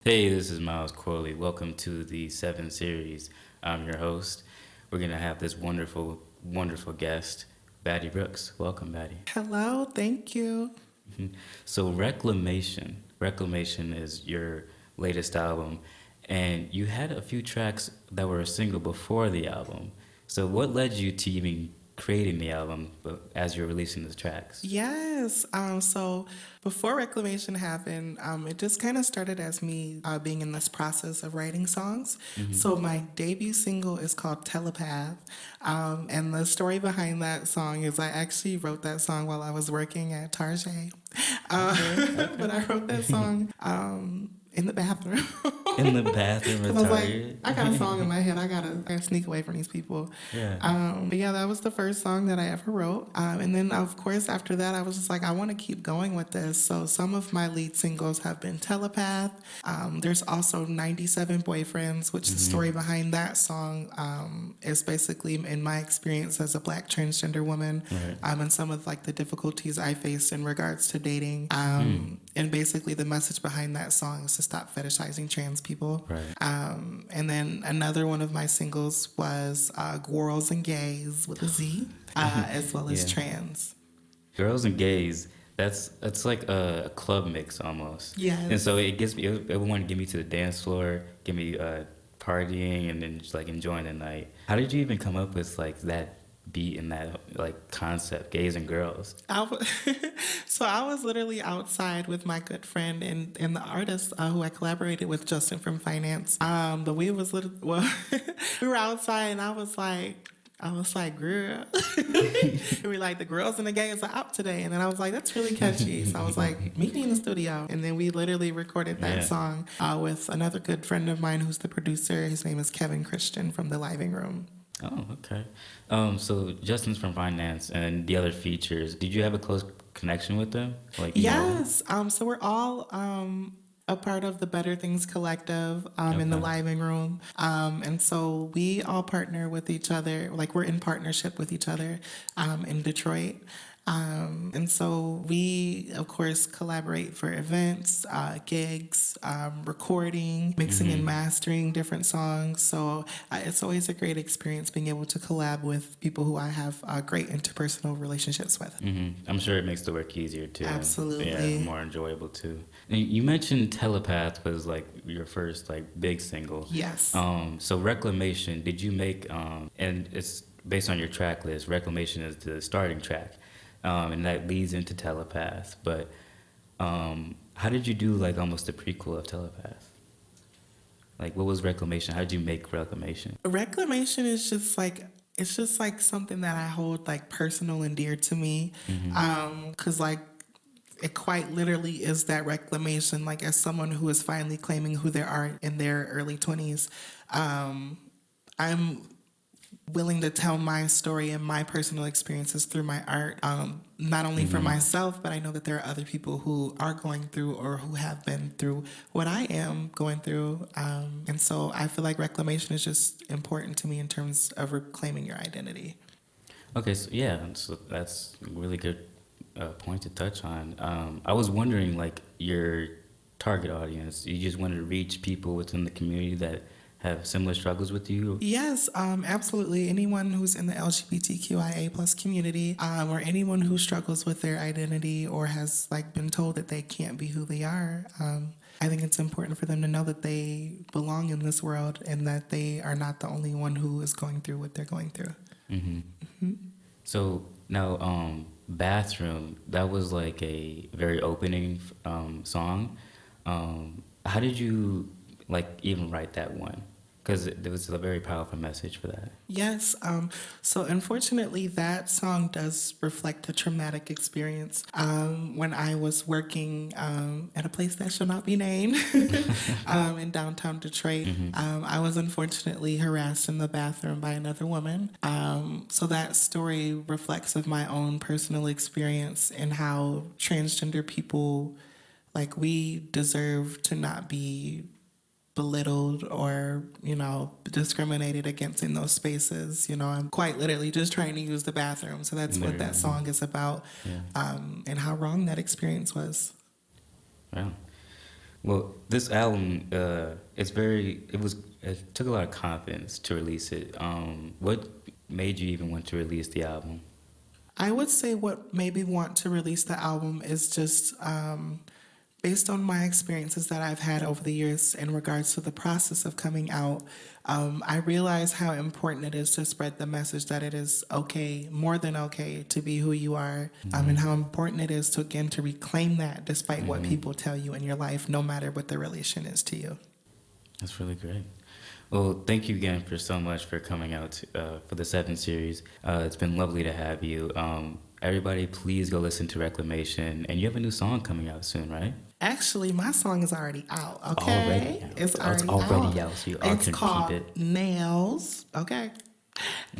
Hey, this is Miles Corley. Welcome to the 7 series. I'm your host. We're going to have this wonderful, wonderful guest, Baddie Brooks. Welcome, Baddie. Hello, thank you. So, Reclamation. Reclamation is your latest album, and you had a few tracks that were a single before the album. So, what led you to even creating the album as you're releasing the tracks? Yes. So before Reclamation happened, it just kind of started as me being in this process of writing songs. So my debut single is called Telepath. And the story behind that song is I actually wrote that song while I was working at Target. But I wrote that song in the bathroom. In the bathroom I of was like, Target? I got a song in my head. I gotta sneak away from these people. Yeah. But yeah, that was the first song that I ever wrote. And then of course after that, I was just like, I want to keep going with this. So some of my lead singles have been Telepath. There's also 97 Boyfriends, which the story behind that song is basically in my experience as a Black transgender woman, and some of like the difficulties I faced in regards to dating. And basically the message behind that song is to stop fetishizing trans people. Right. And then another one of my singles was Girls and Gays with a Z, as well as Yeah. Trans. Girls and gays, that's like a club mix almost. Yes. And so it gets me, it would want to get me to the dance floor, get me partying and then just like enjoying the night. How did you even come up with like that beat and that like concept, gays and girls? So I was literally outside with my good friend and the artist who I collaborated with, Justin from Finance. But we was we were outside and I was like, girl. We were like, the girls and the gays are out today. And then I was like, that's really catchy. So I was like, meet me in the studio. And then we literally recorded that song with another good friend of mine who's the producer. His name is Kevin Christian from The Living Room. Oh, okay. So Justin's from finance and the other features. Did you have a close connection with them? Like, Yes. So we're all a part of the Better Things Collective in the Living Room. And so we all partner with each other, like we're in partnership with each other in Detroit. And so we, of course, collaborate for events, gigs, recording, mixing and mastering different songs. So it's always a great experience being able to collab with people who I have great interpersonal relationships with. I'm sure it makes the work easier too. Absolutely. Yeah, more enjoyable too. And you mentioned Telepath was like your first like big single. Yes. So Reclamation, did you make, and it's based on your track list, Reclamation is the starting track. And that leads into Telepath. But how did you do like almost a prequel of Telepath? Like what was Reclamation? How did you make Reclamation? Reclamation is just like it's just like something that I hold like personal and dear to me, because like it quite literally is that reclamation. Like as someone who is finally claiming who they are in their early 20s, I'm willing to tell my story and my personal experiences through my art, not only for myself, but I know that there are other people who are going through or who have been through what I am going through. And so I feel like reclamation is just important to me in terms of reclaiming your identity. Okay, so yeah, so that's a really good point to touch on. I was wondering, like, your target audience, you just wanted to reach people within the community that have similar struggles with you? Yes, absolutely. Anyone who's in the LGBTQIA plus community, or anyone who struggles with their identity or has like been told that they can't be who they are, I think it's important for them to know that they belong in this world and that they are not the only one who is going through what they're going through. So now, Bathroom, that was like a very opening song. How did you like even write that one? Because there was a very powerful message for that. Yes. So unfortunately, that song does reflect a traumatic experience. When I was working at a place that shall not be named in downtown Detroit, I was unfortunately harassed in the bathroom by another woman. So that story reflects of my own personal experience and how transgender people, like we deserve to not be belittled or, discriminated against in those spaces. I'm quite literally just trying to use the bathroom. So that's what that song is about, and how wrong that experience was. Wow. Well, this album, it took a lot of confidence to release it. What made you even want to release the album? I would say what made me want to release the album is just based on my experiences that I've had over the years in regards to the process of coming out. I realize how important it is to spread the message that it is okay, more than okay, to be who you are, and how important it is to, again, to reclaim that despite what people tell you in your life, no matter what the relation is to you. That's really great. Well, thank you again for so much for coming out for the 7th series. It's been lovely to have you. Everybody, please go listen to Reclamation. And you have a new song coming out soon, right? Actually, my song is already out, okay? Already out. It's Oh, it's already already out. out, so you It's can called peep it. Nails, okay?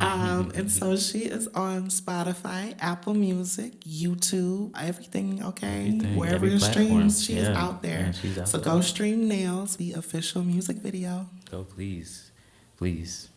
And so she is on Spotify, Apple Music, YouTube, everything, okay? Everything, Wherever every you platform. streams, she is Yeah, out there. yeah, she's out So there. go stream Nails, the official music video. Go, please. Please.